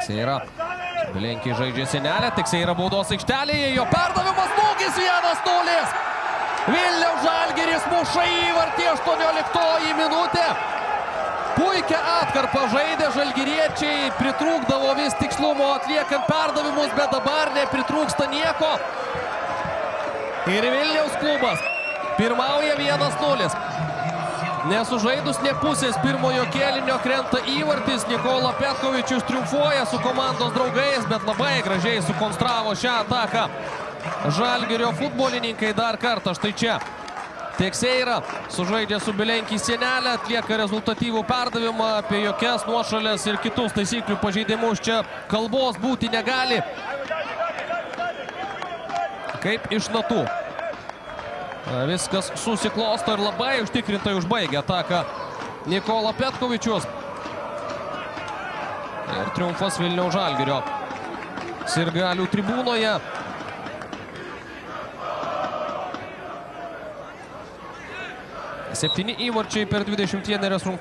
Seira. Bilenkiai žaidžia Senelę, tik Seira baudos aikštelėje, jo perdavimas smūgis 1-0. Vilniaus Žalgiris muša įvartį 18 minutė. Puikia atkarpa žaidė žalgiriečiai, pritrūkdavo vis tikslumo atliekant perdavimus, bet dabar nepritrūksta nieko. Ir Vilniaus klubas pirmauja 1-0. Nesužaidus ne pusės pirmojo kėlinio krenta įvartis. Nikola Petkovičius triumfuoja su komandos draugais, bet labai gražiai sukonstravo šią ataką. Žalgirio futbolininkai dar kartą štai čia. Seira sužaidžia su Bilenkiai Senelę, atlieka rezultatyvų perdavimą, apie jokias nuošalės ir kitus taisyklių pažeidimus čia kalbos būti negali. Kaip iš natų. Viskas susiklosto ir labai užtikrintai užbaigia ataką Nikola Petkovičius. Ir triumfas Vilniaus Žalgirio sirgalių tribūnoje. 7 įvarčiai per 21 rungtynes.